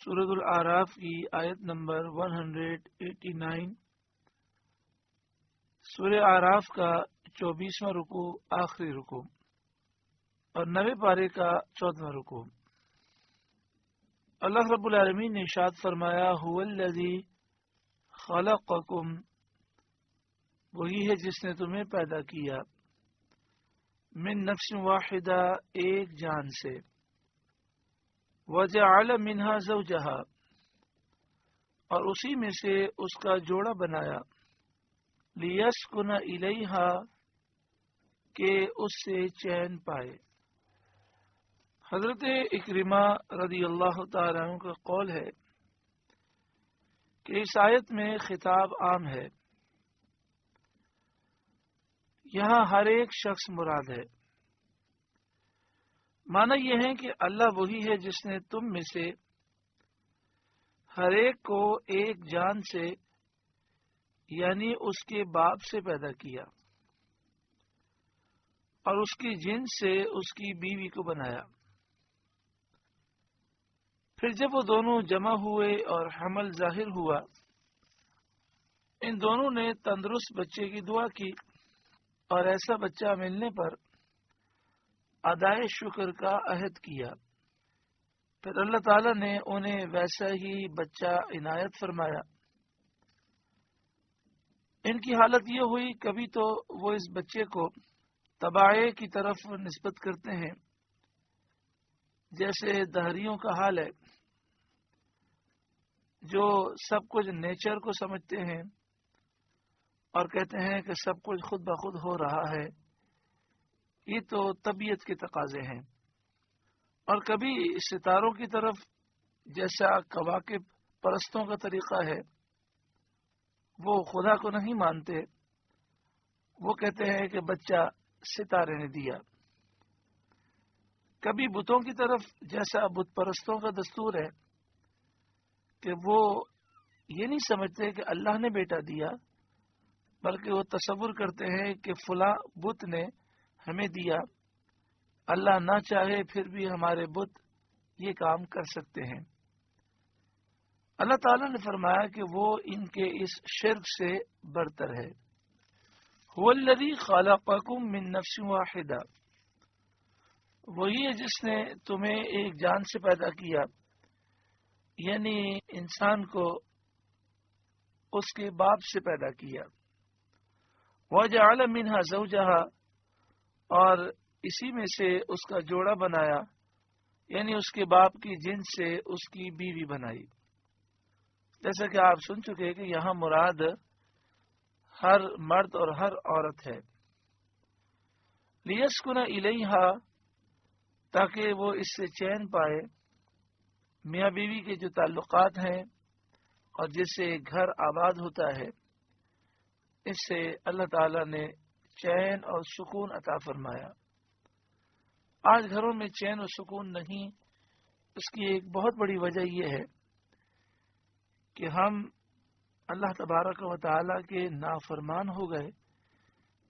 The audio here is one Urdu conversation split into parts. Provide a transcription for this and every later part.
سورۃ الاعراف کی آیت نمبر 189۔ سورہ اعراف کا 24واں رکوع آخری رکوع اور 9ویں پارے کا 14واں رکوع۔ اللہ رب العالمین نے ارشاد فرمایا هو الذی خلقکم، وہی ہے جس نے تمہیں پیدا کیا، من نفس واحدہ، ایک جان سے، وجعل منها زوجہا، اور اسی میں سے اس کا جوڑا بنایا، لیسکن الیہا، کہ اس سے چین پائے۔ حضرت اکرمہ رضی اللہ تعالی عنہ کا قول ہے کہ اس آیت میں خطاب عام ہے، یہاں ہر ایک شخص مراد ہے۔ معنی یہ ہے کہ اللہ وہی ہے جس نے تم میں سے ہر ایک کو ایک جان سے، یعنی اس کے باپ سے پیدا کیا، اور اس کی جنس سے اس کی بیوی کو بنایا۔ پھر جب وہ دونوں جمع ہوئے اور حمل ظاہر ہوا، ان دونوں نے تندرست بچے کی دعا کی، اور ایسا بچہ ملنے پر ادائے شکر کا عہد کیا۔ پھر اللہ تعالیٰ نے انہیں ویسا ہی بچہ عنایت فرمایا۔ ان کی حالت یہ ہوئی، کبھی تو وہ اس بچے کو تباہی کی طرف نسبت کرتے ہیں، جیسے دہریوں کا حال ہے، جو سب کچھ نیچر کو سمجھتے ہیں اور کہتے ہیں کہ سب کچھ خود بخود ہو رہا ہے، یہ تو طبیعت کے تقاضے ہیں۔ اور کبھی ستاروں کی طرف، جیسا کواکب پرستوں کا طریقہ ہے، وہ خدا کو نہیں مانتے، وہ کہتے ہیں کہ بچہ ستارے نے دیا۔ کبھی بتوں کی طرف، جیسا بت پرستوں کا دستور ہے کہ وہ یہ نہیں سمجھتے کہ اللہ نے بیٹا دیا، بلکہ وہ تصور کرتے ہیں کہ فلاں بت نے ہمیں دیا، اللہ نہ چاہے پھر بھی ہمارے بت یہ کام کر سکتے ہیں۔ اللہ تعالیٰ نے فرمایا کہ وہ ان کے اس شرک سے برتر ہے۔ هو الذی خلقکم من نفس واحدہ، وہی ہے جس نے تمہیں ایک جان سے پیدا کیا، یعنی انسان کو اس کے باپ سے پیدا کیا۔ وجعل منها زوجہا، اور اسی میں سے اس کا جوڑا بنایا، یعنی اس کے باپ کی جنس سے اس کی بیوی بنائی۔ جیسا کہ آپ سن چکے کہ یہاں مراد ہر مرد اور ہر عورت ہے۔ لیسکن الیہا، تاکہ وہ اس سے چین پائے۔ میاں بیوی کے جو تعلقات ہیں اور جس سے گھر آباد ہوتا ہے، اس سے اللہ تعالی نے چین اور سکون عطا فرمایا۔ آج گھروں میں چین و سکون نہیں، اس کی ایک بہت بڑی وجہ یہ ہے کہ ہم اللہ تبارک و تعالی کے نافرمان ہو گئے،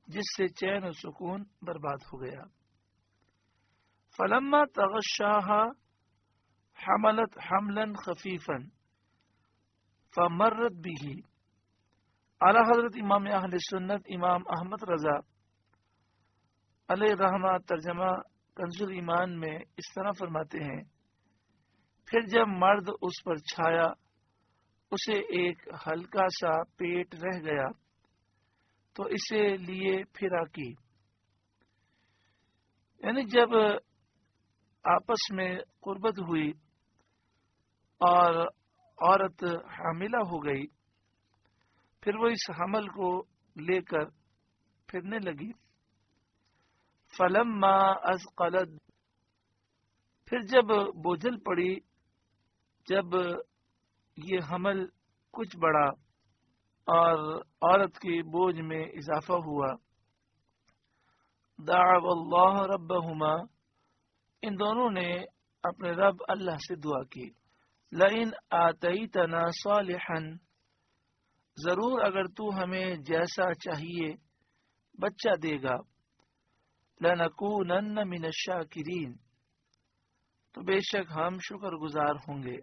جس سے چین و سکون برباد ہو گیا۔ فلما تغشاها حملت حملا خفیفا فمرت به۔ اعلی حضرت امام اہل سنت امام احمد رضا علیہ رحمہ ترجمہ کنز ایمان میں اس طرح فرماتے ہیں، پھر جب مرد اس پر چھایا، اسے ایک ہلکا سا پیٹ رہ گیا تو اسے لیے پھرا کی، یعنی جب آپس میں قربت ہوئی اور عورت حاملہ ہو گئی، پھر وہ اس حمل کو لے کر پھرنے لگی۔ فلما اثقلت، پھر جب بوجھل پڑی، جب یہ حمل کچھ بڑھا اور عورت کے بوجھ میں اضافہ ہوا، دعوا اللہ ربہما، ان دونوں نے اپنے رب اللہ سے دعا کی، لئن آتیتنا صالحا، ضرور اگر تو ہمیں جیسا چاہیے بچہ دے گا، لنکونن من الشاکرین، تو بے شک ہم شکر گزار ہوں گے۔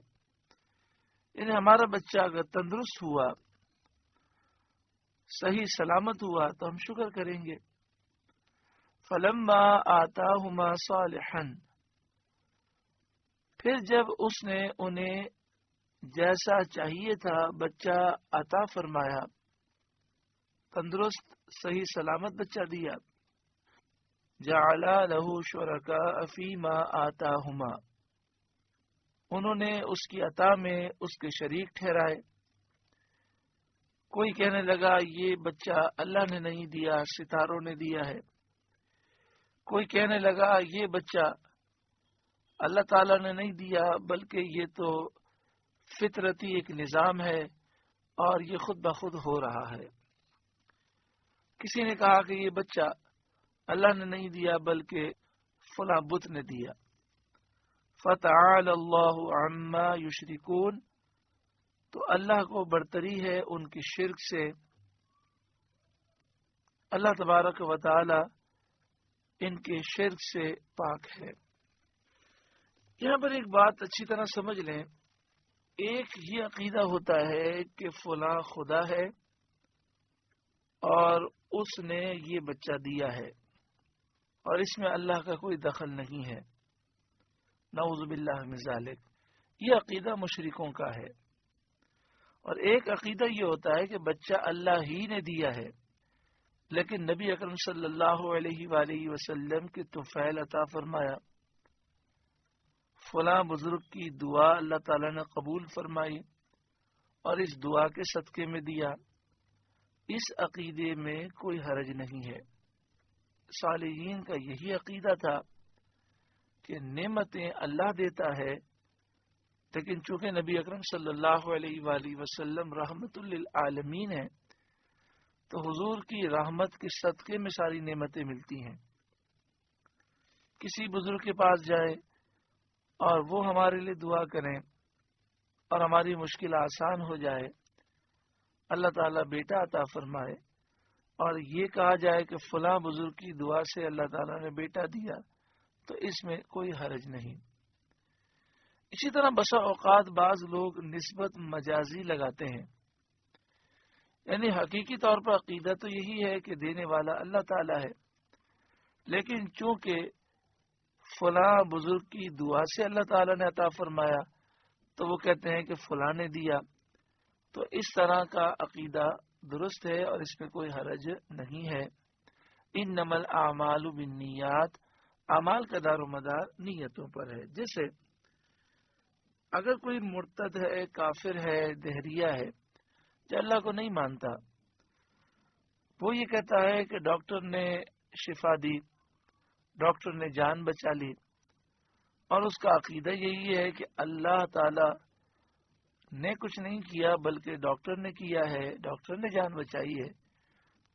یعنی ہمارا بچہ اگر تندرست ہوا، صحیح سلامت ہوا تو ہم شکر کریں گے. فلما آتاہما صالحا، پھر جب اس نے انہیں جیسا چاہیے تھا بچہ عطا فرمایا، تندرست صحیح سلامت بچہ دیا، جعل لہ شرکاء فیما آتاہما، انہوں نے اس کی عطا میں اس کے شریک ٹھہرائے. کوئی کہنے لگا یہ بچہ اللہ نے نہیں دیا، ستاروں نے دیا ہے. کوئی کہنے لگا یہ بچہ اللہ تعالیٰ نے نہیں دیا، بلکہ یہ تو فطرتی ایک نظام ہے اور یہ خود بخود ہو رہا ہے. کسی نے کہا کہ یہ بچہ اللہ نے نہیں دیا بلکہ فلاں بت نے دیا. فتعالی اللہ عما یشرکون، تو اللہ کو برتری ہے ان کی شرک سے. اللہ تبارک و تعالی ان کے شرک سے پاک ہے. یہاں پر ایک بات اچھی طرح سمجھ لیں. ایک یہ عقیدہ ہوتا ہے کہ فلاں خدا ہے اور اس نے یہ بچہ دیا ہے اور اس میں اللہ کا کوئی دخل نہیں ہے، نعوذ باللہ من ذالک. یہ عقیدہ مشرکوں کا ہے. اور ایک عقیدہ یہ ہوتا ہے کہ بچہ اللہ ہی نے دیا ہے، لیکن نبی اکرم صلی اللہ علیہ وآلہ وسلم کے طفیل عطا فرمایا، فلاں بزرگ کی دعا اللہ تعالیٰ نے قبول فرمائی اور اس دعا کے صدقے میں دیا. اس عقیدے میں کوئی حرج نہیں ہے. صالحین کا یہی عقیدہ تھا کہ نعمتیں اللہ دیتا ہے، لیکن چونکہ نبی اکرم صلی اللہ علیہ وآلہ وسلم رحمت للعالمین ہیں تو حضور کی رحمت کے صدقے میں ساری نعمتیں ملتی ہیں. کسی بزرگ کے پاس جائے اور وہ ہمارے لیے دعا کریں اور ہماری مشکل آسان ہو جائے، اللہ تعالیٰ بیٹا عطا فرمائے اور یہ کہا جائے کہ فلاں بزرگ کی دعا سے اللہ تعالیٰ نے بیٹا دیا، تو اس میں کوئی حرج نہیں. اسی طرح بسا اوقات بعض لوگ نسبت مجازی لگاتے ہیں، یعنی حقیقی طور پر عقیدہ تو یہی ہے کہ دینے والا اللہ تعالیٰ ہے، لیکن چونکہ فلاں بزرگ کی دعا سے اللہ تعالیٰ نے عطا فرمایا تو وہ کہتے ہیں کہ فلاں نے دیا. تو اس طرح کا عقیدہ درست ہے اور اس میں کوئی حرج نہیں ہے. انما الاعمال بالنیات، اعمال کا دار و مدار نیتوں پر ہے. جیسے اگر کوئی مرتد ہے، کافر ہے، دہریہ ہے، جو اللہ کو نہیں مانتا، وہ یہ کہتا ہے کہ ڈاکٹر نے شفا دی، ڈاکٹر نے جان بچا لی، اور اس کا عقیدہ یہی ہے کہ اللہ تعالی نے کچھ نہیں کیا بلکہ ڈاکٹر نے کیا ہے، ڈاکٹر نے جان بچائی ہے،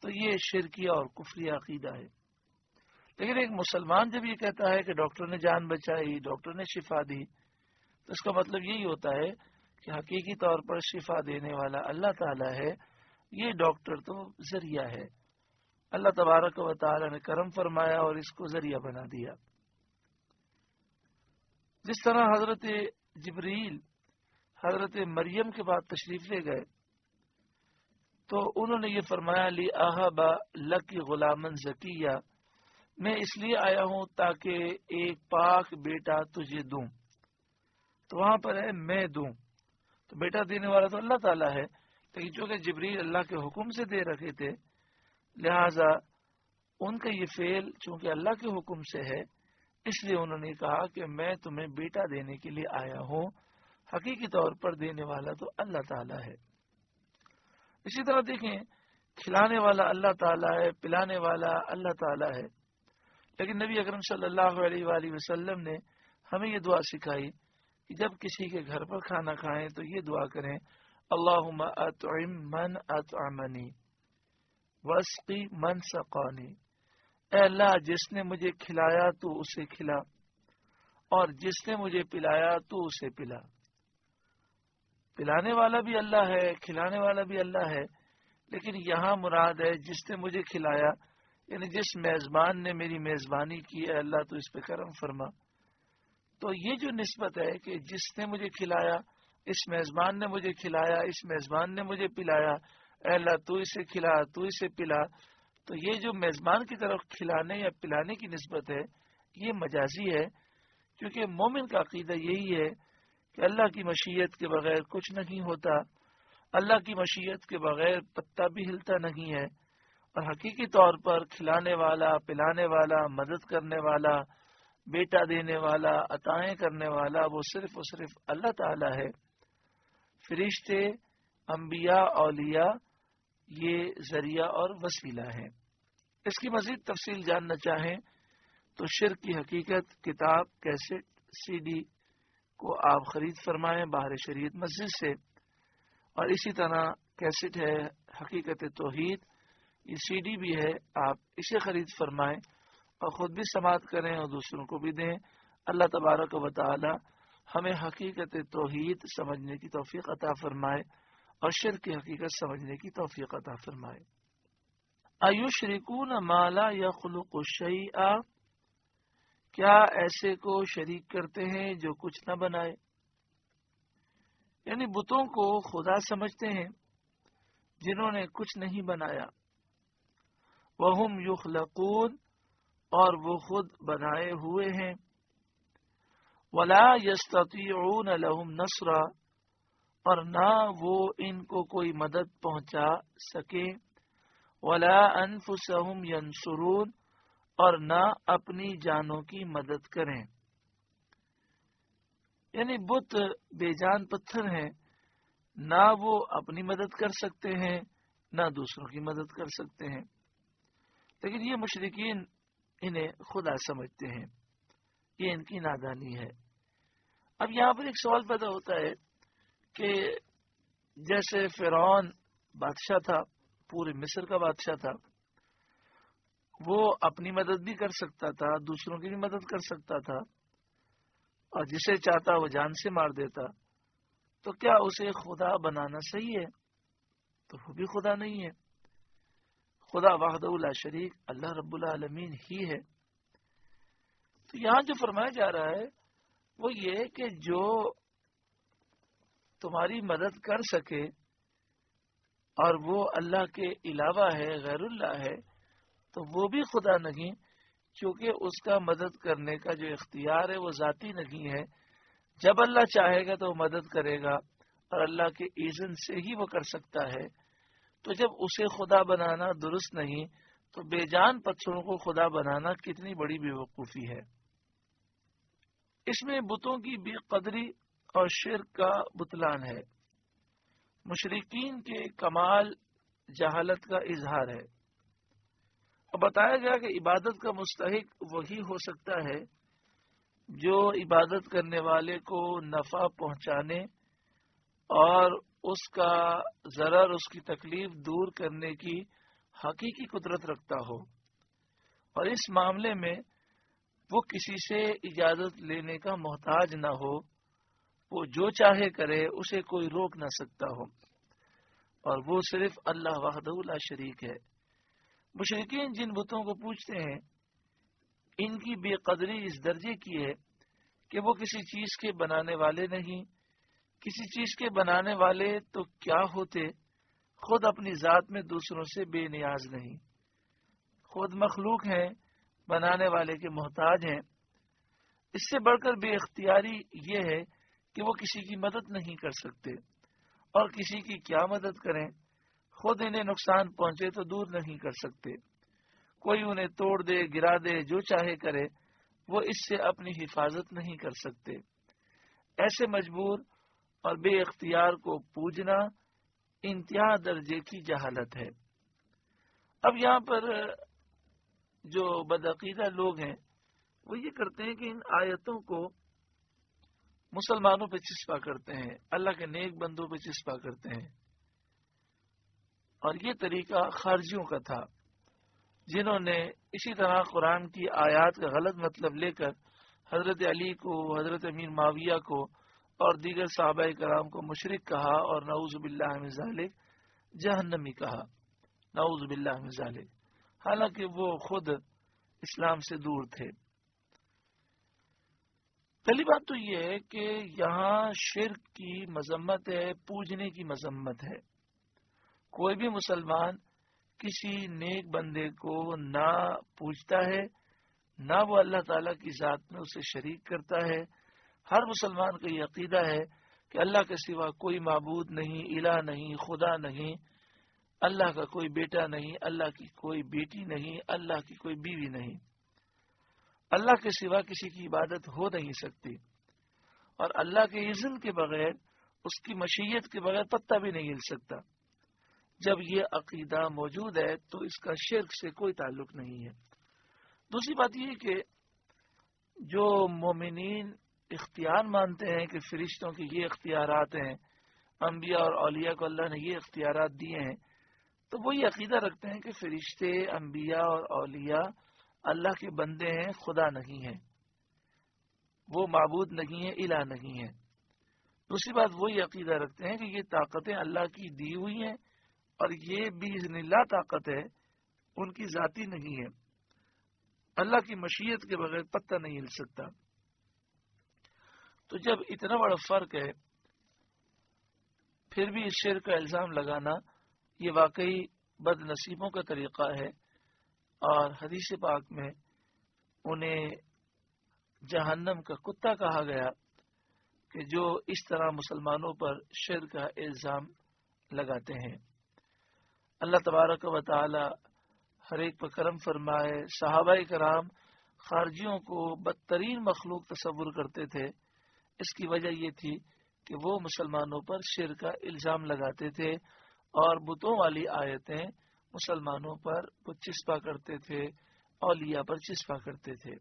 تو یہ شرکیہ اور کفری عقیدہ ہے. لیکن ایک مسلمان جب یہ کہتا ہے کہ ڈاکٹر نے جان بچائی، ڈاکٹر نے شفا دی، تو اس کا مطلب یہی ہوتا ہے کہ حقیقی طور پر شفا دینے والا اللہ تعالی ہے، یہ ڈاکٹر تو ذریعہ ہے. اللہ تبارک و تعالی نے کرم فرمایا اور اس کو ذریعہ بنا دیا. جس طرح حضرت جبریل حضرت مریم کے بعد تشریف لے گئے تو انہوں نے یہ فرمایا لی اہبا لکی غلامن زکیہ، میں اس لیے آیا ہوں تاکہ ایک پاک بیٹا تجھے دوں. تو وہاں پر ہے میں دوں، تو بیٹا دینے والا تو اللہ تعالیٰ ہے، لیکن چونکہ جبریل اللہ کے حکم سے دے رکھے تھے، لہذا ان کا یہ فعل چونکہ اللہ کے حکم سے ہے، اس لیے انہوں نے کہا کہ میں تمہیں بیٹا دینے کے لیے آیا ہوں. حقیقی طور پر دینے والا تو اللہ تعالیٰ ہے. اسی طرح دیکھیں، کھلانے والا اللہ تعالیٰ ہے، پلانے والا اللہ تعالیٰ ہے، لیکن نبی اکرم صلی اللہ علیہ وآلہ وسلم نے ہمیں یہ دعا سکھائی کہ جب کسی کے گھر پر کھانا کھائیں تو یہ دعا کریں، اللہم اطعم من اطعمنی واسقی من سقانی. اے اللہ جس نے مجھے کھلایا تو اسے کھلا، اور جس نے مجھے پلایا تو اسے پلا. پلانے والا بھی اللہ ہے، کھلانے والا بھی اللہ ہے، لیکن یہاں مراد ہے جس نے مجھے کھلایا، یعنی جس میزبان نے میری میزبانی کی، اے اللہ تو اس پہ کرم فرما. تو یہ جو نسبت ہے کہ جس نے مجھے کھلایا اس میزبان نے مجھے کھلایا، اس میزبان نے مجھے پلایا، اے اللہ تو اسے کھلا، تو اسے پلا. تو یہ جو میزبان کی طرف کھلانے یا پلانے کی نسبت ہے یہ مجازی ہے، کیونکہ مومن کا عقیدہ یہی ہے کہ اللہ کی مشیت کے بغیر کچھ نہیں ہوتا، اللہ کی مشیت کے بغیر پتا بھی ہلتا نہیں ہے، اور حقیقی طور پر کھلانے والا، پلانے والا، مدد کرنے والا، بیٹا دینے والا، عطائیں کرنے والا وہ صرف اور صرف اللہ تعالی ہے. فرشتے، انبیاء، اولیاء یہ ذریعہ اور وسیلہ ہے. اس کی مزید تفصیل جاننا چاہیں تو شرک کی حقیقت کتاب، کیسٹ، سی ڈی کو آپ خرید فرمائیں باہر شریعت مسجد سے، اور اسی طرح کیسٹ ہے حقیقت توحید، یہ سی ڈی بھی ہے، آپ اسے خرید فرمائیں اور خود بھی سماعت کریں اور دوسروں کو بھی دیں. اللہ تبارک و تعالی ہمیں حقیقت توحید سمجھنے کی توفیق عطا فرمائے اور شرک کی حقیقت سمجھنے کی توفیق عطا فرمائے. ایشرکون ما لا یخلق شیئا، کیا ایسے کو شریک کرتے ہیں جو کچھ نہ بنائے، یعنی بتوں کو خدا سمجھتے ہیں جنہوں نے کچھ نہیں بنایا. وہم یخلقون، اور وہ خود بنائے ہوئے ہیں. ولا یستطیعون لهم نصرا، اور نہ وہ ان کو کوئی مدد پہنچا سکے. ولا انفسهم ینصرون، اور نہ اپنی جانوں کی مدد کریں. یعنی بت بے جان پتھر ہیں، نہ وہ اپنی مدد کر سکتے ہیں نہ دوسروں کی مدد کر سکتے ہیں، لیکن یہ مشرکین انہیں خدا سمجھتے ہیں. یہ ان کی نادانی ہے. اب یہاں پر ایک سوال پیدا ہوتا ہے کہ جیسے فرعون بادشاہ تھا، پورے مصر کا بادشاہ تھا، وہ اپنی مدد بھی کر سکتا تھا، دوسروں کی بھی مدد کر سکتا تھا، اور جسے چاہتا وہ جان سے مار دیتا. تو کیا اسے خدا بنانا صحیح ہے؟ تو وہ بھی خدا نہیں ہے. خدا وحدہ لا شریک اللہ رب العالمین ہی ہے. تو یہاں جو فرمایا جا رہا ہے وہ یہ کہ جو تمہاری مدد کر سکے اور وہ اللہ کے علاوہ ہے، غیر اللہ ہے، تو وہ بھی خدا نہیں، کیونکہ اس کا مدد کرنے کا جو اختیار ہے وہ ذاتی نہیں ہے. جب اللہ چاہے گا تو وہ مدد کرے گا، اور اللہ کے اذن سے ہی وہ کر سکتا ہے. تو جب اسے خدا بنانا درست نہیں تو بے جان پتھروں کو خدا بنانا کتنی بڑی بے وقوفی ہے. اس میں بتوں کی بے قدری اور شرک کا بطلان ہے. مشرکین کے کمال جہالت کا اظہار ہے. اور بتایا گیا کہ عبادت کا مستحق وہی ہو سکتا ہے جو عبادت کرنے والے کو نفع پہنچانے اور اس کا ضرر، اس کی تکلیف دور کرنے کی حقیقی قدرت رکھتا ہو، اور اس معاملے میں وہ کسی سے اجازت لینے کا محتاج نہ ہو. وہ جو چاہے کرے، اسے کوئی روک نہ سکتا ہو، اور وہ صرف اللہ وحدہ لا شریک ہے. مشرکین جن بتوں کو پوجتے ہیں ان کی بے قدری اس درجے کی ہے کہ وہ کسی چیز کے بنانے والے نہیں. کسی چیز کے بنانے والے تو کیا ہوتے، خود اپنی ذات میں دوسروں سے بے نیاز نہیں، خود مخلوق ہیں، بنانے والے کے محتاج ہیں. اس سے بڑھ کر بے اختیاری یہ ہے کہ وہ کسی کی مدد نہیں کر سکتے، اور کسی کی کیا مدد کریں. خود انہیں نقصان پہنچے تو دور نہیں کر سکتے. کوئی انہیں توڑ دے، گرا دے، جو چاہے کرے، وہ اس سے اپنی حفاظت نہیں کر سکتے. ایسے مجبور اور بے اختیار کو پوجنا انتہا درجے کی جہالت ہے. اب یہاں پر جو بدعقیدہ لوگ ہیں وہ یہ کرتے ہیں کہ ان آیتوں کو مسلمانوں پہ چسپا کرتے ہیں، اللہ کے نیک بندوں پہ چسپا کرتے ہیں. اور یہ طریقہ خارجیوں کا تھا، جنہوں نے اسی طرح قرآن کی آیات کا غلط مطلب لے کر حضرت علی کو، حضرت امیر معاویہ کو اور دیگر صحابہ کرام کو مشرک کہا، اور نعوذ باللہ من ذالک جہنمی کہا، نعوذ باللہ من ذالک، حالانکہ وہ خود اسلام سے دور تھے. پہلی بات تو یہ ہے کہ یہاں شرک کی مذمت ہے، پوجنے کی مذمت ہے۔ کوئی بھی مسلمان کسی نیک بندے کو نہ پوجتا ہے، نہ وہ اللہ تعالیٰ کی ذات میں اسے شریک کرتا ہے۔ ہر مسلمان کا یہ عقیدہ ہے کہ اللہ کے سوا کوئی معبود نہیں، الہ نہیں، خدا نہیں، اللہ کا کوئی بیٹا نہیں، اللہ کی کوئی بیٹی نہیں، اللہ کی کوئی بیوی نہیں۔ اللہ کے سوا کسی کی عبادت ہو نہیں سکتی، اور اللہ کے اذن کے بغیر، اس کی مشیت کے بغیر پتہ بھی نہیں ہل سکتا۔ جب یہ عقیدہ موجود ہے تو اس کا شرک سے کوئی تعلق نہیں ہے۔ دوسری بات یہ کہ جو مومنین اختیار مانتے ہیں کہ فرشتوں کے یہ اختیارات ہیں، انبیاء اور اولیاء کو اللہ نے یہ اختیارات دیے ہیں، تو وہ یہ عقیدہ رکھتے ہیں کہ فرشتے، انبیاء اور اولیاء اللہ کے بندے ہیں، خدا نہیں ہیں، وہ معبود نہیں ہیں، الہ نہیں ہیں۔ دوسری بات وہ یہ عقیدہ رکھتے ہیں کہ یہ طاقتیں اللہ کی دی ہوئی ہیں، اور یہ باذن اللہ طاقت ہے، ان کی ذاتی نہیں ہے، اللہ کی مشیت کے بغیر پتہ نہیں ہل سکتا۔ تو جب اتنا بڑا فرق ہے، پھر بھی اس شرک کا الزام لگانا یہ واقعی بد نصیبوں کا طریقہ ہے، اور حدیث پاک میں انہیں جہنم کا کتا کہا گیا کہ جو اس طرح مسلمانوں پر شرک کا الزام لگاتے ہیں۔ اللہ تبارک و تعالی ہر ایک پر کرم فرمائے۔ صحابہ کرام خارجیوں کو بدترین مخلوق تصور کرتے تھے، اس کی وجہ یہ تھی کہ وہ مسلمانوں پر شرک کا الزام لگاتے تھے، اور بتوں والی آیتیں مسلمانوں پر وہ چسپا کرتے تھے، اولیاء پر چسپا کرتے تھے۔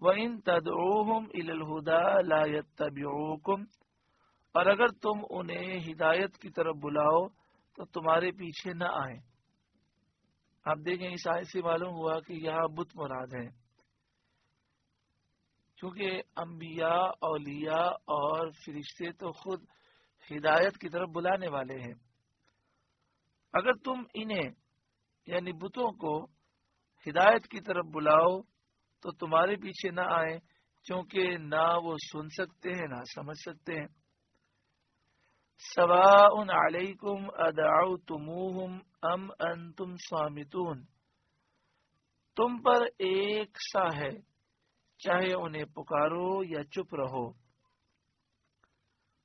وَإِن تَدْعُوهُمْ إِلَى الْهُدَى لَا يَتَّبِعُوكُمْ، اور اگر تم انہیں ہدایت کی طرف بلاؤ تو تمہارے پیچھے نہ آئیں۔ آپ دیکھیں اس آیت سے معلوم ہوا کہ یہاں بت مراد ہیں، کیونکہ انبیاء، اولیاء اور فرشتے تو خود ہدایت کی طرف بلانے والے ہیں۔ اگر تم انہیں یعنی بتوں کو ہدایت کی طرف بلاؤ تو تمہارے پیچھے نہ آئیں، کیونکہ نہ وہ سن سکتے ہیں نہ سمجھ سکتے ہیں۔ سواء علیکم ادعوتموہم ام انتم صامتون، تم پر ایک سا ہے، چاہے انہیں پکارو یا چپ رہو۔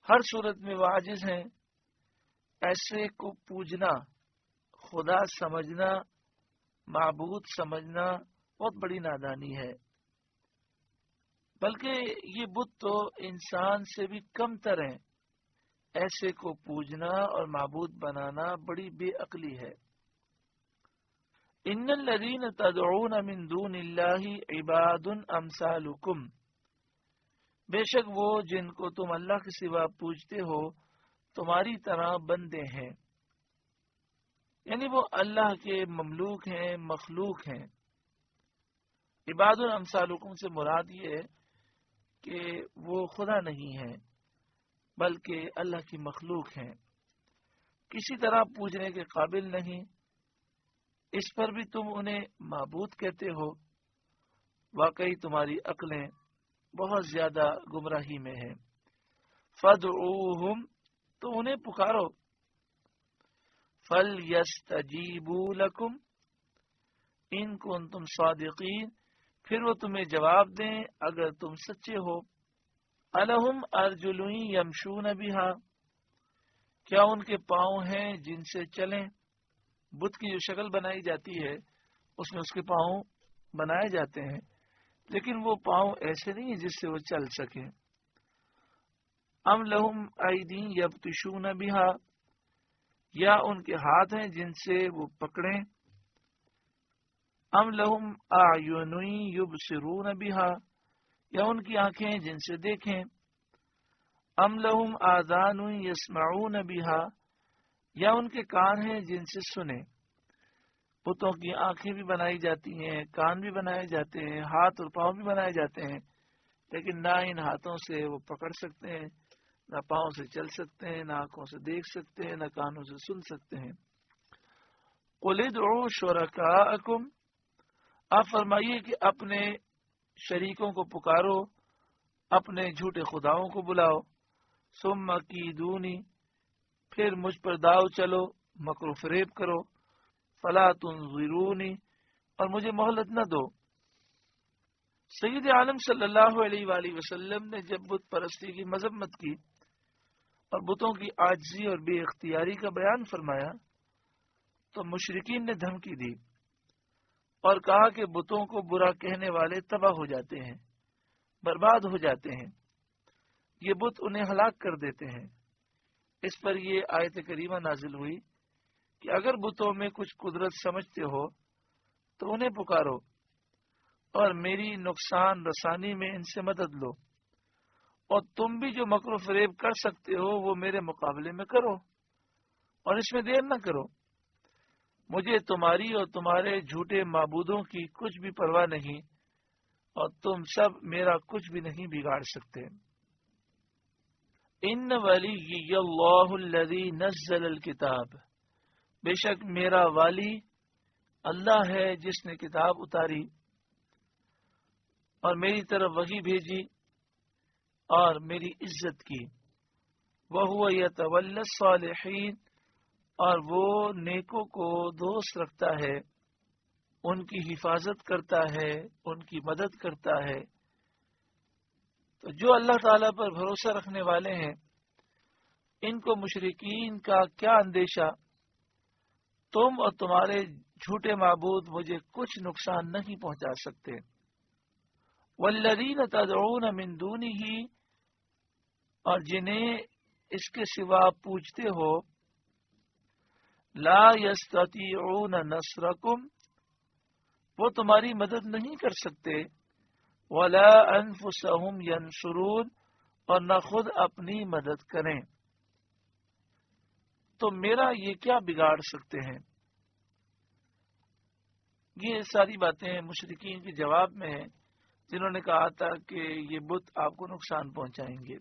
ہر صورت میں وہ عاجز ہیں۔ ایسے کو پوجنا، خدا سمجھنا، معبود سمجھنا بہت بڑی نادانی ہے، بلکہ یہ بت تو انسان سے بھی کم تر ہیں۔ ایسے کو پوجنا اور معبود بنانا بڑی بے عقلی ہے۔ ان الذین تدعون من دون اللہ عباد امثالکم، بے شک وہ جن کو تم اللہ کے سوا پوجتے ہو تمہاری طرح بندے ہیں، یعنی وہ اللہ کے مملوک ہیں، مخلوق ہیں۔ عباد امثالکم سے مراد یہ ہے کہ وہ خدا نہیں ہیں بلکہ اللہ کی مخلوق ہیں، کسی طرح پوجنے کے قابل نہیں، اس پر بھی تم انہیں معبود کہتے ہو۔ واقعی تمہاری عقلیں بہت زیادہ گمراہی میں ہیں۔ فادعوہم، تو انہیں پکارو، فلیستجیبوا لکم ان کنتم صادقین، پھر وہ تمہیں جواب دیں اگر تم سچے ہو۔ الہم ارجل یمشون بہا، کیا ان کے پاؤں ہیں جن سے چلیں؟ بت کی جو شکل بنائی جاتی ہے اس میں اس کے پاؤں بنائے جاتے ہیں، لیکن وہ پاؤں ایسے نہیں جس سے وہ چل سکیں۔ ام لہم ایدی یبطشون بہا، یا ان کے ہاتھ ہیں جن سے وہ پکڑیں۔ ام لہم اعین یبصرون بہا، یا ان کی آنکھیں جن سے دیکھیں۔ ام لہم آذان یسمعون بہا، یا ان کے کان ہیں جن سے سنیں۔ بتوں کی آنکھیں بھی بنائی جاتی ہیں، کان بھی بنائے جاتے ہیں، ہاتھ اور پاؤں بھی بنائے جاتے ہیں، لیکن نہ ان ہاتھوں سے وہ پکڑ سکتے ہیں، نہ پاؤں سے چل سکتے ہیں، نہ آنکھوں سے دیکھ سکتے ہیں، نہ کانوں سے سن سکتے ہیں۔ قل ادعوا شرکاءکم، آپ فرمائیے کہ اپنے شریکوں کو پکارو، اپنے جھوٹے خداؤں کو بلاؤ، ثم کیدونی، پھر مجھ پر داؤ چلو، مکر و فریب کرو، فلا تنظرونی، اور مجھے مہلت نہ دو۔ سید عالم صلی اللہ علیہ وآلہ وسلم نے جب بت پرستی کی مذمت کی اور بتوں کی عاجزی اور بے اختیاری کا بیان فرمایا تو مشرکین نے دھمکی دی اور کہا کہ بتوں کو برا کہنے والے تباہ ہو جاتے ہیں، برباد ہو جاتے ہیں، یہ بت انہیں ہلاک کر دیتے ہیں۔ اس پر یہ آیت کریمہ نازل ہوئی کہ اگر بتوں میں کچھ قدرت سمجھتے ہو تو انہیں پکارو اور میری نقصان رسانی میں ان سے مدد لو، اور تم بھی جو مکر و فریب کر سکتے ہو وہ میرے مقابلے میں کرو اور اس میں دیر نہ کرو۔ مجھے تمہاری اور تمہارے جھوٹے معبودوں کی کچھ بھی پرواہ نہیں، اور تم سب میرا کچھ بھی نہیں بگاڑ سکتے۔ ان ولی اللہ الذی نزل الکتاب، بے شک میرا والی اللہ ہے جس نے کتاب اتاری اور میری طرف وحی بھیجی اور میری عزت کی، وہو یتولی الصالحین، اور وہ نیکوں کو دوست رکھتا ہے، ان کی حفاظت کرتا ہے، ان کی مدد کرتا ہے۔ تو جو اللہ تعالیٰ پر بھروسہ رکھنے والے ہیں ان کو مشرکین کا کیا اندیشہ، تم اور تمہارے جھوٹے معبود مجھے کچھ نقصان نہیں پہنچا سکتے۔ والذین تدعون من دونہ، اور جنہیں اس کے سوا پوجتے ہو، لا یستطیعون نصرکم، وہ تمہاری مدد نہیں کر سکتے، ولا انفسہم ینصرون، اور نہ خود اپنی مدد کریں، تو میرا یہ کیا بگاڑ سکتے ہیں۔ یہ ساری باتیں مشرکین کے جواب میں ہیں جنہوں نے کہا تھا کہ یہ بت آپ کو نقصان پہنچائیں گے۔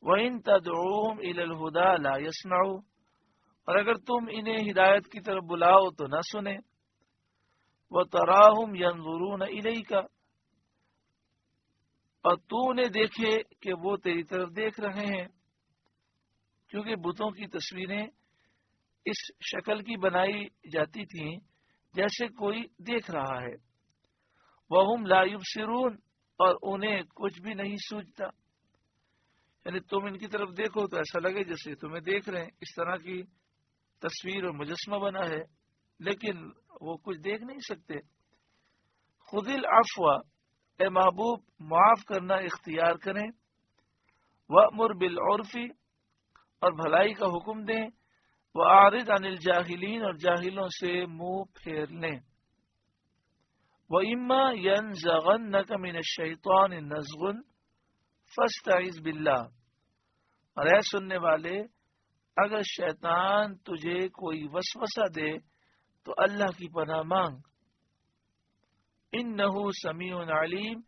وَإِن تَدْعُوهُمْ إِلَى الْهُدَى لَا يَسْمَعُوا، اور اگر تم انہیں ہدایت کی طرف بلاؤ تو نہ سنیں۔ وَتَرَاهُمْ يَنْظُرُونَ إِلَيْكَ، اور تو انہیں دیکھے کہ وہ تیری طرف دیکھ رہے ہیں، کیونکہ بتوں کی تصویریں اس شکل کی بنائی جاتی تھیں جیسے کوئی دیکھ رہا ہے۔ وَهُمْ لَا يُبْصِرُونَ، اور انہیں کچھ بھی نہیں سوچتا، یعنی تم ان کی طرف دیکھو تو ایسا لگے جیسے تمہیں دیکھ رہے ہیں، اس طرح کی تصویر اور مجسمہ بنا ہے، لیکن وہ کچھ دیکھ نہیں سکتے۔ خُذِ الْعَفْوَ، اے محبوب معاف کرنا اختیار کریں، وَأْمُرْ بِالْعُرْفِ، اور بھلائی کا حکم دیں، وَأَعْرِضْ عَنِ الْجَاهِلِينَ، اور جاہلوں سے منہ پھیر لیں۔ وَإِمَّا يَنزَغَنَّكَ مِنَ الشَّيْطَانِ نَزْغٌ فَاسْتَعِذْ بِاللَّهِ، اور اے سننے والے اگر شیطان تجھے کوئی وسوسہ دے تو اللہ کی پناہ مانگ، انہو سمیع علیم،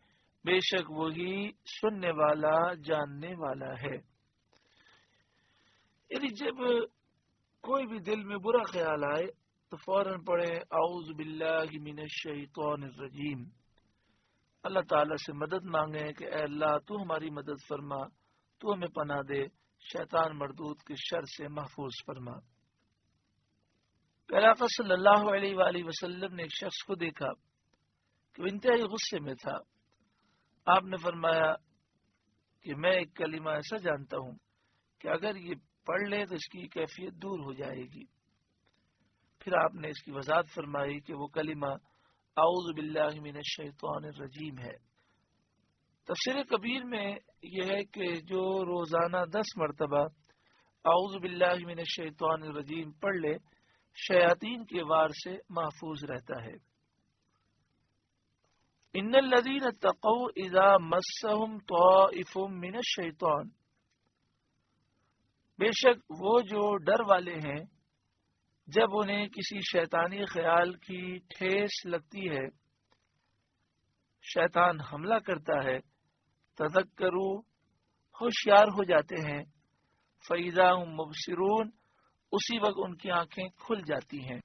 بے شک وہی سننے والا جاننے والا ہے۔ یعنی جب کوئی بھی دل میں برا خیال آئے تو فوراً پڑھے اعوذ باللہ من الشیطان الرجیم، اللہ تعالیٰ سے مدد مانگیں کہ اے اللہ تو ہماری مدد فرما، تو ہمیں پناہ دے، شیطان مردود کے شر سے محفوظ فرما۔ پیارے آقا صلی اللہ علیہ وآلہ وسلم نے ایک شخص کو دیکھا کہ وہ انتہائی غصے میں تھا۔ آپ نے فرمایا کہ میں ایک کلمہ ایسا جانتا ہوں کہ اگر یہ پڑھ لے تو اس کی کیفیت دور ہو جائے گی۔ پھر آپ نے اس کی وضاحت فرمائی کہ وہ کلمہ اعوذ باللہ من الشیطان الرجیم ہے۔ تفسیر کبیر میں یہ ہے کہ جو روزانہ 10 مرتبہ اعوذ باللہ من الشیطان الرجیم پڑھ لے شیاطین کے وار سے محفوظ رہتا ہے۔ ان الذین اتقوا اذا مسهم طائف من الشیطان، بے شک وہ جو ڈر والے ہیں جب انہیں کسی شیطانی خیال کی ٹھیس لگتی ہے، شیطان حملہ کرتا ہے، تذکروا، ہوشیار ہو جاتے ہیں، فَإِذَا هُمْ مُبْصِرُونَ، اسی وقت ان کی آنکھیں کھل جاتی ہیں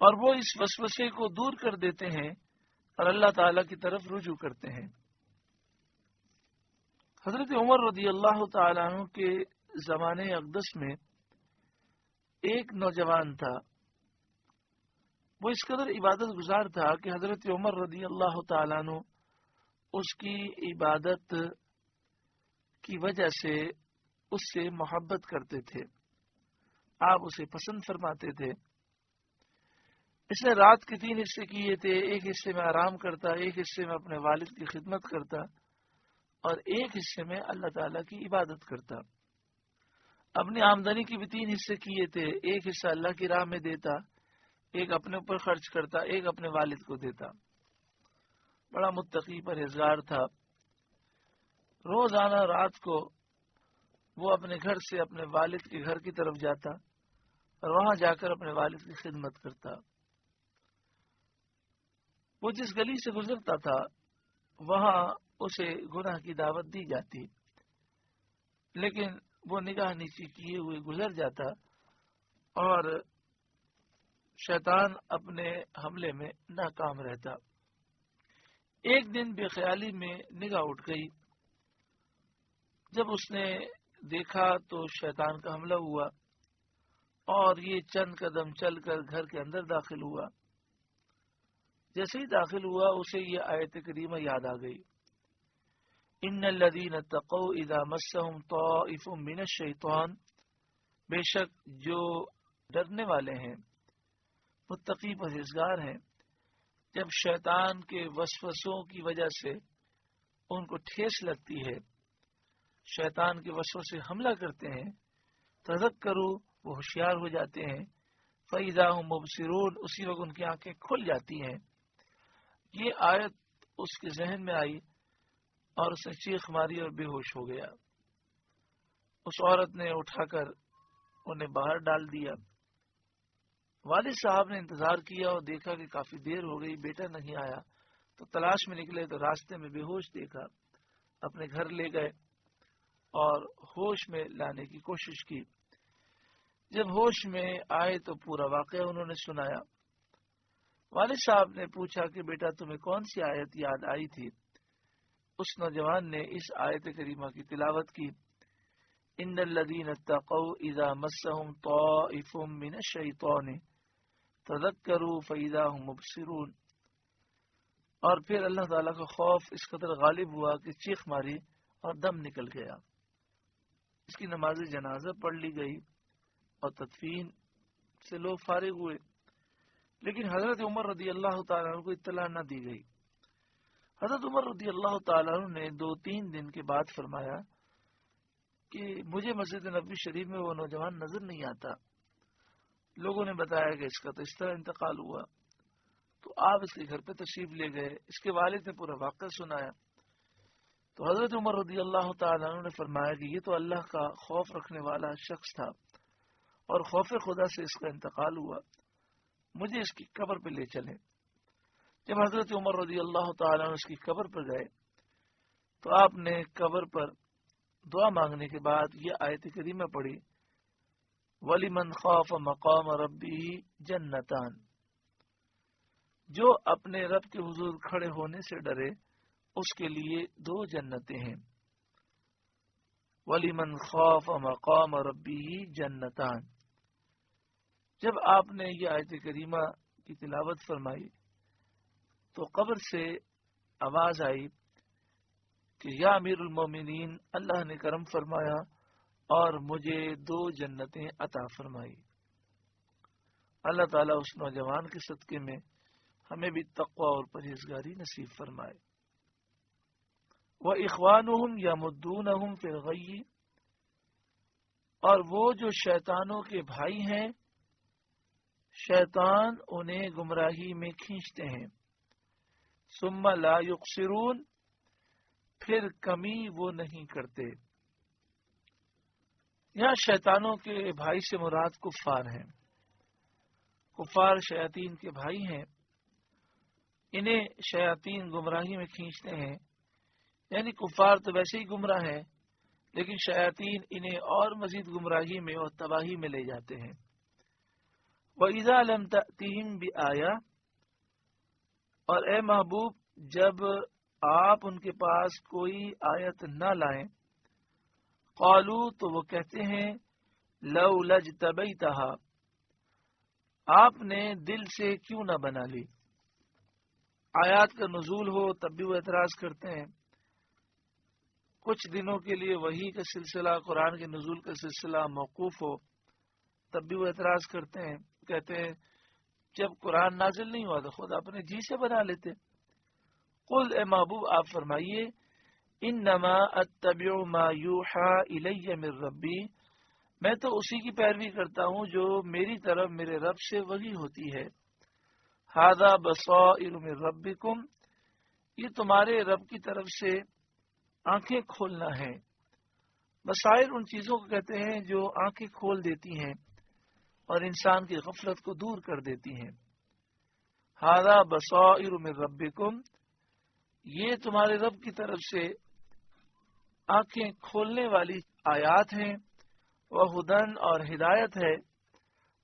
اور وہ اس وسوسے کو دور کر دیتے ہیں اور اللہ تعالیٰ کی طرف رجوع کرتے ہیں۔ حضرت عمر رضی اللہ تعالیٰ عنہ کے زمانے اقدس میں ایک نوجوان تھا، وہ اس قدر عبادت گزار تھا کہ حضرت عمر رضی اللہ تعالیٰ عنہ اس کی عبادت کی وجہ سے اس سے محبت کرتے تھے، آپ اسے پسند فرماتے تھے۔ اس نے رات کے 3 حصے کیے تھے، ایک حصے میں آرام کرتا، ایک حصے میں اپنے والد کی خدمت کرتا اور ایک حصے میں اللہ تعالیٰ کی عبادت کرتا۔ اپنی آمدنی کی بھی 3 حصے کیے تھے، ایک حصہ اللہ کی راہ میں دیتا، ایک اپنے اوپر خرچ کرتا، ایک اپنے والد کو دیتا۔ بڑا متقی پرہیزگار تھا۔ روزانہ رات کو وہ اپنے گھر سے اپنے والد کے گھر کی طرف جاتا اور وہاں جا کر اپنے والد کی خدمت کرتا۔ وہ جس گلی سے گزرتا تھا وہاں اسے گناہ کی دعوت دی جاتی، لیکن وہ نگاہ نیچی کیے ہوئے گزر جاتا اور شیطان اپنے حملے میں ناکام رہتا۔ ایک دن بے خیالی میں نگاہ اٹھ گئی، جب اس نے دیکھا تو شیطان کا حملہ ہوا اور یہ چند قدم چل کر گھر کے اندر داخل ہوا۔ جیسے ہی داخل ہوا اسے یہ آیت کریمہ یاد آ گئی، ان الذین اتقوا اذا مسهم طائف من الشیطان، بے شک جو ڈرنے والے ہیں، متقی پرہیزگار ہیں، جب شیطان کے وسوسوں کی وجہ سے ان کو ٹھیس لگتی ہے، شیطان کے وسوسے حملہ کرتے ہیں، تذکروا، وہ ہوشیار ہو جاتے ہیں، فَإِذَا هُمْ مُبْصِرُونَ، اسی وقت ان کی آنکھیں کھل جاتی ہیں۔ یہ آیت اس کے ذہن میں آئی اور اس نے چیخ ماری اور بے ہوش ہو گیا۔ اس عورت نے اٹھا کر انہیں باہر ڈال دیا۔ والد صاحب نے انتظار کیا اور دیکھا کہ کافی دیر ہو گئی، بیٹا نہیں آیا، تو تلاش میں نکلے تو راستے میں بے ہوش دیکھا، اپنے گھر لے گئے اور ہوش میں لانے کی کوشش کی۔ جب ہوش میں آئے تو پورا واقعہ انہوں نے سنایا۔ والد صاحب نے پوچھا کہ بیٹا تمہیں کون سی آیت یاد آئی تھی؟ اس نوجوان نے اس آیت کریمہ کی تلاوت کی، ان الذین اتقوا اذا مسهم طائف من الشیطان تذکروا فاذا هم مبصرون، اور پھر اللہ تعالیٰ کا خوف اس قدر غالب ہوا کہ چیخ ماری اور دم نکل گیا۔ اس کی نماز جنازہ پڑھ لی گئی اور تدفین سے لوگ فارغ ہوئے، لیکن حضرت عمر رضی اللہ تعالیٰ عنہ کو اطلاع نہ دی گئی۔ حضرت عمر رضی اللہ تعالیٰ عنہ نے 2-3 دن کے بعد فرمایا کہ مجھے مسجد نبوی شریف میں وہ نوجوان نظر نہیں آتا۔ لوگوں نے بتایا کہ اس کا تو اس طرح انتقال ہوا، تو آپ اس کے گھر پہ تشریف لے گئے۔ اس کے والد نے پورا واقعہ سنایا تو حضرت عمر رضی اللہ تعالیٰ عنہ نے فرمایا کہ یہ تو اللہ کا خوف رکھنے والا شخص تھا اور خوف خدا سے اس کا انتقال ہوا، مجھے اس کی قبر پہ لے چلیں۔ جب حضرت عمر رضی اللہ تعالیٰ عنہ اس کی قبر پر گئے تو آپ نے قبر پر دعا مانگنے کے بعد یہ آیت کریمہ پڑھی، وَلِمَنْ خَافَ مَقَامَ رَبِّهِ جَنَّتَانِ، جو اپنے رب کے حضور کھڑے ہونے سے ڈرے اس کے لیے 2 جنتیں ہیں۔ وَلِمَنْ خَافَ مَقَامَ رَبِّهِ جَنَّتَانِ، جب آپ نے یہ آیت کریمہ کی تلاوت فرمائی تو قبر سے آواز آئی کہ یا امیر المومنین، اللہ نے کرم فرمایا اور مجھے 2 جنتیں عطا فرمائی۔ اللہ تعالیٰ اس نوجوان کے صدقے میں ہمیں بھی تقوی اور پرہیزگاری نصیب فرمائے۔ وَإِخْوَانُهُمْ يَمُدُّونَهُمْ فِي الْغَيِّ، اور وہ جو شیطانوں کے بھائی ہیں، شیطان انہیں گمراہی میں کھینچتے ہیں۔ ثُمَّ لَا يُقْصِرُونَ، پھر کمی وہ نہیں کرتے۔ یہاں شیطانوں کے بھائی سے مراد کفار ہیں۔ کفار شیاطین کے بھائی ہیں، انہیں شیاطین گمراہی میں کھینچتے ہیں، یعنی کفار تو ویسے ہی گمراہ ہیں لیکن شیاطین انہیں اور مزید گمراہی میں اور تباہی میں لے جاتے ہیں۔ وَإِذَا لَمْ تَأْتِهِمْ بِآيَةٍ، اور اے محبوب جب آپ ان کے پاس کوئی آیت نہ لائیں، قالو تو وہ کہتے ہیں لو لجتبیتہا، آپ نے دل سے کیوں نہ بنا لی۔ آیات کا نزول ہو تب بھی وہ اعتراض کرتے ہیں، کچھ دنوں کے لیے وحی کا سلسلہ، قرآن کے نزول کا سلسلہ موقوف ہو تب بھی وہ اعتراض کرتے ہیں، کہتے ہیں جب قرآن نازل نہیں ہوا تو خود اپنے جی سے بنا لیتے۔ قل اے محبوب آپ فرمائیے انما اتبع ما یوحى الی من ربی، میں تو اسی کی پیروی کرتا ہوں جو میری طرف میرے رب سے وحی ہوتی ہے۔ ھذا بصائر من ربکم، یہ تمہارے رب کی طرف سے آنکھیں کھولنا ہے۔ بصائر ان چیزوں کو کہتے ہیں جو آنکھیں کھول دیتی ہیں اور انسان کی غفلت کو دور کر دیتی ہیں۔ ھذا بصائر من ربکم، یہ تمہارے رب کی طرف سے آنکھیں کھولنے والی آیات ہیں، وہدن اور ہدایت ہے،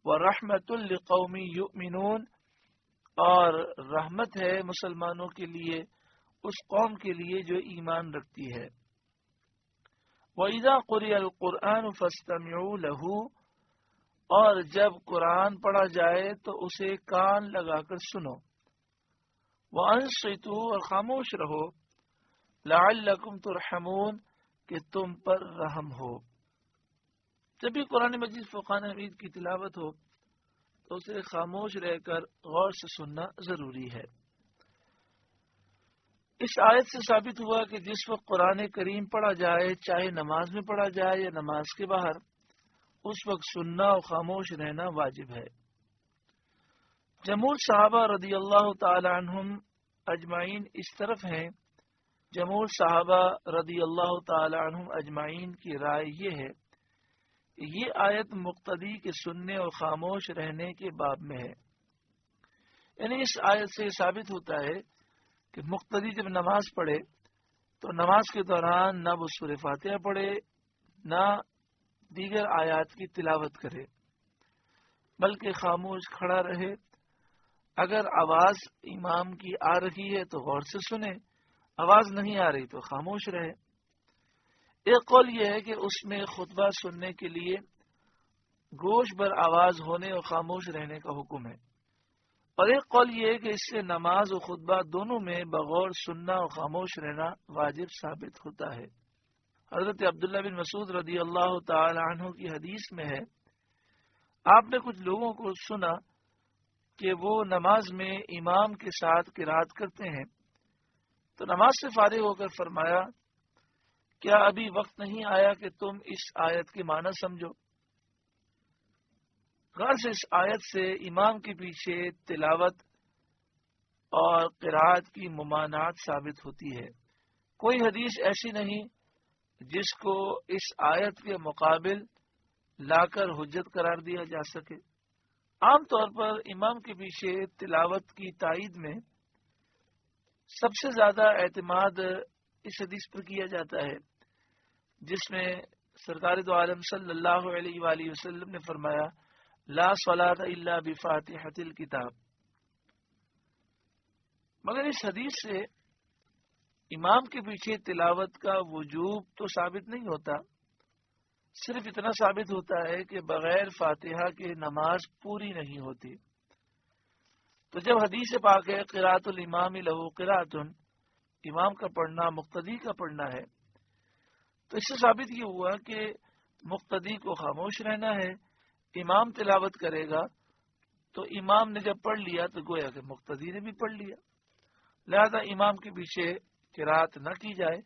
ورحمۃ لقوم یؤمنون اور رحمت ہے مسلمانوں کے لیے، اس قوم کے لیے جو ایمان رکھتی ہے۔ وَإِذَا قُرِئَ الْقُرْآنُ فَاسْتَمِعُوا لَهُ، اور جب قرآن پڑھا جائے تو اسے کان لگا کر سنو۔ وَأَنصِتُوا، اور خاموش رہو، لَعَلَّكُمْ تُرْحَمُونَ، کہ تم پر رحم ہو۔ جب بھی قرآن مجید فرقان حمید کی تلاوت ہو تو اسے خاموش رہ کر غور سے سننا ضروری ہے۔ اس آیت سے ثابت ہوا کہ جس وقت قرآن کریم پڑھا جائے، چاہے نماز میں پڑھا جائے یا نماز کے باہر، اس وقت سننا اور خاموش رہنا واجب ہے۔ جمہور صحابہ رضی اللہ تعالی عنہم اجمعین اس طرف ہیں، جمہور صحابہ رضی اللہ تعالی عنہم اجمعین کی رائے یہ ہے کہ یہ آیت مقتدی کے سننے اور خاموش رہنے کے باب میں ہے۔ یعنی اس آیت سے ثابت ہوتا ہے کہ مقتدی جب نماز پڑھے تو نماز کے دوران نہ وہ سورہ فاتحہ پڑھے نہ دیگر آیات کی تلاوت کرے، بلکہ خاموش کھڑا رہے۔ اگر آواز امام کی آ رہی ہے تو غور سے سنے، آواز نہیں آ رہی تو خاموش رہے۔ ایک قول یہ ہے کہ اس میں خطبہ سننے کے لیے گوش بر آواز ہونے اور خاموش رہنے کا حکم ہے، اور ایک قول یہ ہے کہ اس سے نماز و خطبہ دونوں میں بغور سننا اور خاموش رہنا واجب ثابت ہوتا ہے۔ حضرت عبداللہ بن مسعود رضی اللہ تعالی عنہ کی حدیث میں ہے، آپ نے کچھ لوگوں کو سنا کہ وہ نماز میں امام کے ساتھ قرات کرتے ہیں، تو نماز سے فارغ ہو کر فرمایا کیا ابھی وقت نہیں آیا کہ تم اس آیت کے معنی سمجھو؟ غرض اس آیت سے امام کے پیچھے تلاوت اور قرات کی ممانعت ثابت ہوتی ہے۔ کوئی حدیث ایسی نہیں جس کو اس آیت کے مقابل لا کر حجت قرار دیا جا سکے۔ عام طور پر امام کے پیچھے تلاوت کی تائید میں سب سے زیادہ اعتماد اس حدیث پر کیا جاتا ہے جس میں سرکار دو عالم صلی اللہ علیہ وآلہ وسلم نے فرمایا لا صلاۃ الا بفاتحۃ الکتاب۔ مگر اس حدیث سے امام کے پیچھے تلاوت کا وجوب تو ثابت نہیں ہوتا، صرف اتنا ثابت ہوتا ہے کہ بغیر فاتحہ کے نماز پوری نہیں ہوتی۔ تو جب حدیث پاک ہے قراءۃ الامام لہ قراءۃ، امام کا پڑھنا مقتدی کا پڑھنا ہے، تو اس سے ثابت یہ ہوا کہ مقتدی کو خاموش رہنا ہے۔ امام تلاوت کرے گا تو امام نے جب پڑھ لیا تو گویا کہ مقتدی نے بھی پڑھ لیا، لہذا امام کے پیچھے قرات نہ کی جائے۔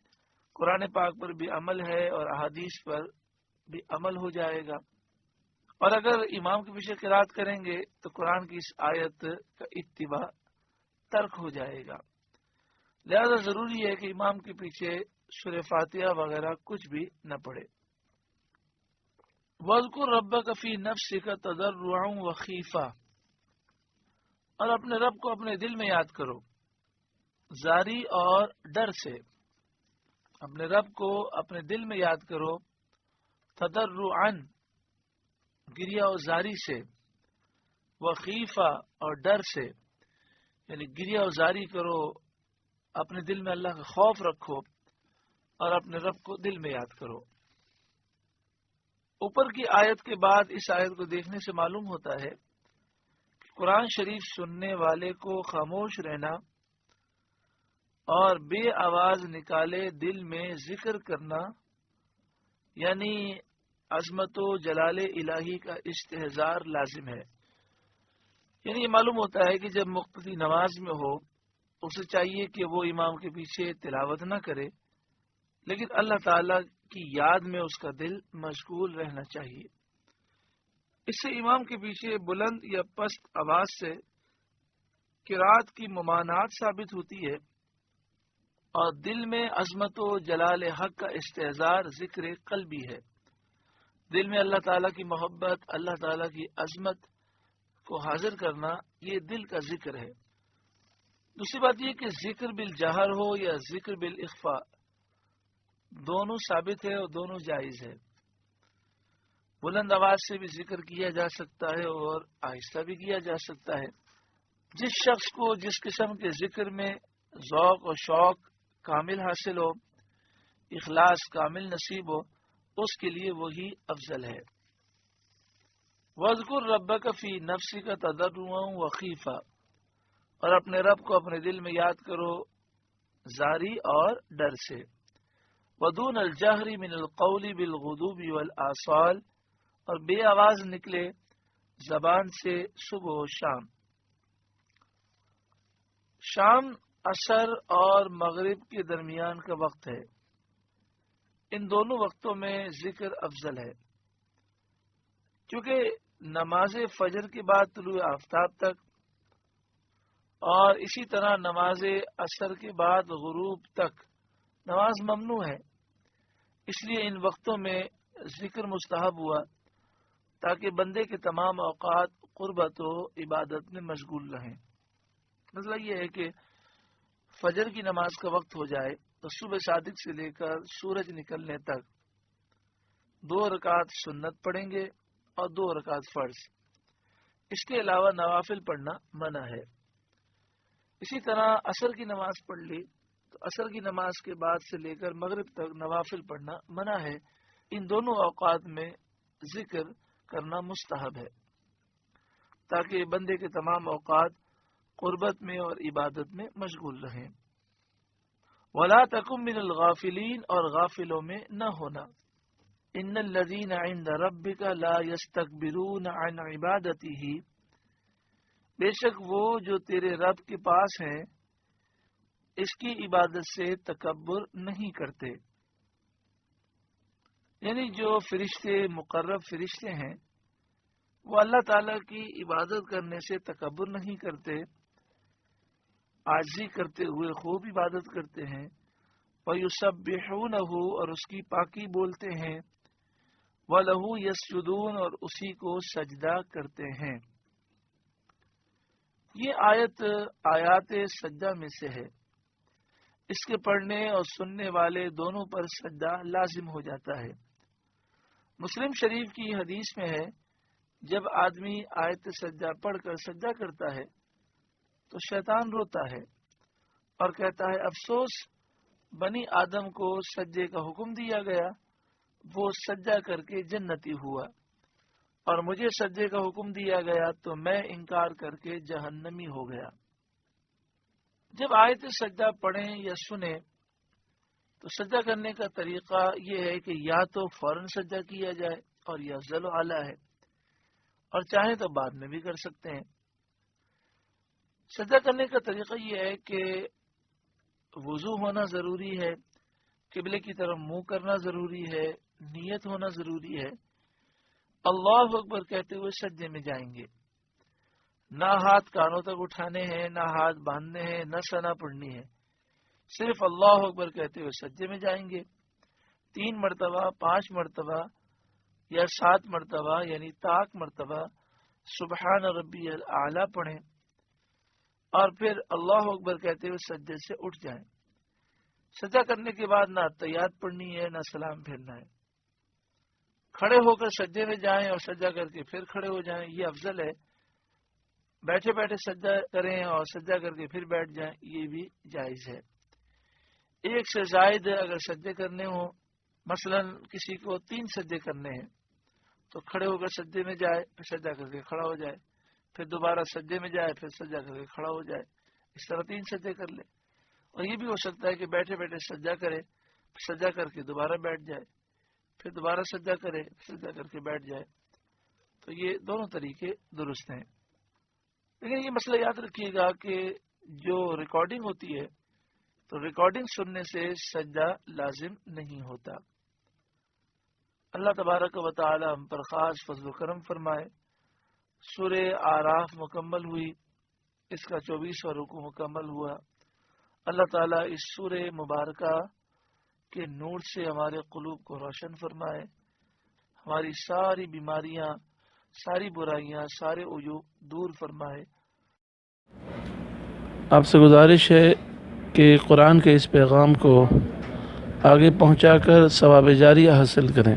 قرآن پاک پر بھی عمل ہے اور احادیث پر بھی عمل ہو جائے گا، اور اگر امام کے پیچھے قرات کریں گے تو قرآن کی اس آیت کا اتباع ترک ہو جائے گا۔ لہذا ضروری ہے کہ امام کے پیچھے سورہ فاتحہ وغیرہ کچھ بھی نہ پڑھے۔ وَاذْكُرْ رَبَّكَ فِي نَفْسِكَ تَضَرُّعًا وَخِيفَةً، اور اپنے رب کو اپنے دل میں یاد کرو زاری اور ڈر سے۔ اپنے رب کو اپنے دل میں یاد کرو تضرعاً گریہ و زاری سے، وخیفہ اور ڈر سے، یعنی گریہ و زاری کرو اپنے دل میں اللہ کا خوف رکھو اور اپنے رب کو دل میں یاد کرو۔ اوپر کی آیت کے بعد اس آیت کو دیکھنے سے معلوم ہوتا ہے کہ قرآن شریف سننے والے کو خاموش رہنا اور بے آواز نکالے دل میں ذکر کرنا، یعنی عظمت و جلال الہی کا استحضار لازم ہے۔ یعنی یہ معلوم ہوتا ہے کہ جب مقتدی نماز میں ہو، اسے چاہیے کہ وہ امام کے پیچھے تلاوت نہ کرے، لیکن اللہ تعالی کی یاد میں اس کا دل مشغول رہنا چاہیے۔ اس سے امام کے پیچھے بلند یا پست آواز سے قرات کی ممانعت ثابت ہوتی ہے، اور دل میں عظمت و جلال حق کا استحضار ذکر قلبی ہے۔ دل میں اللہ تعالیٰ کی محبت، اللہ تعالیٰ کی عظمت کو حاضر کرنا، یہ دل کا ذکر ہے۔ دوسری بات یہ کہ ذکر بالجہر ہو یا ذکر بالاخفاء، دونوں ثابت ہے اور دونوں جائز ہے۔ بلند آواز سے بھی ذکر کیا جا سکتا ہے اور آہستہ بھی کیا جا سکتا ہے۔ جس شخص کو جس قسم کے ذکر میں ذوق و شوق کامل حاصل ہو، اخلاص کامل نصیب ہو، اس کے لیے وہی افضل ہے۔ وَاذْكُرْ رَبَّكَ فِي نَفْسِكَ تَضَرُّعًا وَخِيفَةً، اور اپنے رب کو اپنے دل میں یاد کرو زاری اور ڈر سے۔ وَدُونَ الْجَهْرِ مِنَ الْقَوْلِ بِالْغُدُوِّ وَالْآصَالِ، اور بے آواز نکلے زبان سے صبح و شام۔ شام عصر اور مغرب کے درمیان کا وقت ہے۔ ان دونوں وقتوں میں ذکر افضل ہے، کیونکہ نماز فجر کے بعد طلوع آفتاب تک اور اسی طرح نماز عصر کے بعد غروب تک نماز ممنوع ہے۔ اس لیے ان وقتوں میں ذکر مستحب ہوا تاکہ بندے کے تمام اوقات قربت و عبادت میں مشغول رہیں۔ مسئلہ یہ ہے کہ فجر کی نماز کا وقت ہو جائے تو صبح صادق سے لے کر سورج نکلنے تک 2 رکعت سنت پڑھیں گے اور 2 رکعت فرض۔ اس کے علاوہ نوافل پڑھنا منع ہے۔ اسی طرح عصر کی نماز پڑھ لی تو عصر کی نماز کے بعد سے لے کر مغرب تک نوافل پڑھنا منع ہے۔ ان دونوں اوقات میں ذکر کرنا مستحب ہے تاکہ بندے کے تمام اوقات قربت میں اور عبادت میں مشغول رہیں۔ وَلَا تَكُن مِّنَ الْغَافِلِينَ، اور غافلوں میں نہ ہونا۔ إِنَّ الَّذِينَ عِندَ رَبِّكَ لَا يَسْتَكْبِرُونَ عَنْ عِبَادَتِهِ، بے شک وہ جو تیرے رب کے پاس ہیں اس کی عبادت سے تکبر نہیں کرتے۔ یعنی جو فرشتے مقرب فرشتے ہیں وہ اللہ تعالیٰ کی عبادت کرنے سے تکبر نہیں کرتے، عاجزی کرتے ہوئے خوب عبادت کرتے ہیں۔ وَيُسَبِّحُونَهُ، اور اس کی پاکی بولتے ہیں۔ وَلَهُ يَسْجُدُونَ، اور اسی کو سجدہ کرتے ہیں۔ یہ آیات سجدہ میں سے ہے۔ اس کے پڑھنے اور سننے والے دونوں پر سجدہ لازم ہو جاتا ہے۔ مسلم شریف کی حدیث میں ہے، جب آدمی آیت سجدہ پڑھ کر سجدہ کرتا ہے تو شیطان روتا ہے اور کہتا ہے افسوس، بنی آدم کو سجدے کا حکم دیا گیا، وہ سجدہ کر کے جنتی ہوا، اور مجھے سجدے کا حکم دیا گیا تو میں انکار کر کے جہنمی ہو گیا۔ جب آیت سجدہ پڑھیں یا سنیں تو سجدہ کرنے کا طریقہ یہ ہے کہ یا تو فوراً سجدہ کیا جائے اور یہ افضل و اعلیٰ ہے، اور چاہیں تو بعد میں بھی کر سکتے ہیں۔ سجدہ کرنے کا طریقہ یہ ہے کہ وضو ہونا ضروری ہے، قبلے کی طرف منہ کرنا ضروری ہے، نیت ہونا ضروری ہے، اللہ اکبر کہتے ہوئے سجدے میں جائیں گے۔ نہ ہاتھ کانوں تک اٹھانے ہیں، نہ ہاتھ باندھنے ہیں، نہ ثنا پڑھنی ہے، صرف اللہ اکبر کہتے ہوئے سجدے میں جائیں گے۔ 3 مرتبہ، 5 مرتبہ یا 7 مرتبہ یعنی طاق مرتبہ سبحان ربی الاعلیٰ پڑھیں، اور پھر اللہ اکبر کہتے ہوئے سجدے سے اٹھ جائیں۔ سجدہ کرنے کے بعد نہ تحیات پڑھنی ہے، نہ سلام پھیرنا ہے۔ کھڑے ہو کر سجدے میں جائیں اور سجدہ کر کے پھر کھڑے ہو جائیں، یہ افضل ہے۔ بیٹھے بیٹھے سجدہ کریں اور سجدہ کر کے پھر بیٹھ جائیں، یہ بھی جائز ہے۔ ایک سے زائد اگر سجدے کرنے ہوں، مثلا کسی کو 3 سجدے کرنے ہیں تو کھڑے ہو کر سجدے میں جائے، پھر سجدہ کر کے کھڑا ہو جائے، پھر دوبارہ سجدے میں جائے، پھر سجدہ کر کے کھڑا ہو جائے، اس طرح 3 سجدے کر لے۔ اور یہ بھی ہو سکتا ہے کہ بیٹھے بیٹھے سجدہ کرے، سجدہ کر کے دوبارہ بیٹھ جائے، پھر دوبارہ سجدہ کرے، سجدہ کر کے بیٹھ جائے۔ تو یہ دونوں طریقے درست ہیں، لیکن یہ مسئلہ یاد رکھیے گا کہ جو ریکارڈنگ ہوتی ہے تو ریکارڈنگ سننے سے سجدہ لازم نہیں ہوتا۔ اللہ تبارک و تعالی ہم پر خاص فضل و کرم فرمائے۔ سورہ آراف مکمل ہوئی، اس کا 24واں رکوع مکمل ہوا۔ اللہ تعالیٰ اس سورہ مبارکہ کے نور سے ہمارے قلوب کو روشن فرمائے، ہماری ساری بیماریاں، ساری برائیاں، سارے عیوب دور فرمائے۔ آپ سے گزارش ہے کہ قرآن کے اس پیغام کو آگے پہنچا کر ثواب جاریہ حاصل کریں۔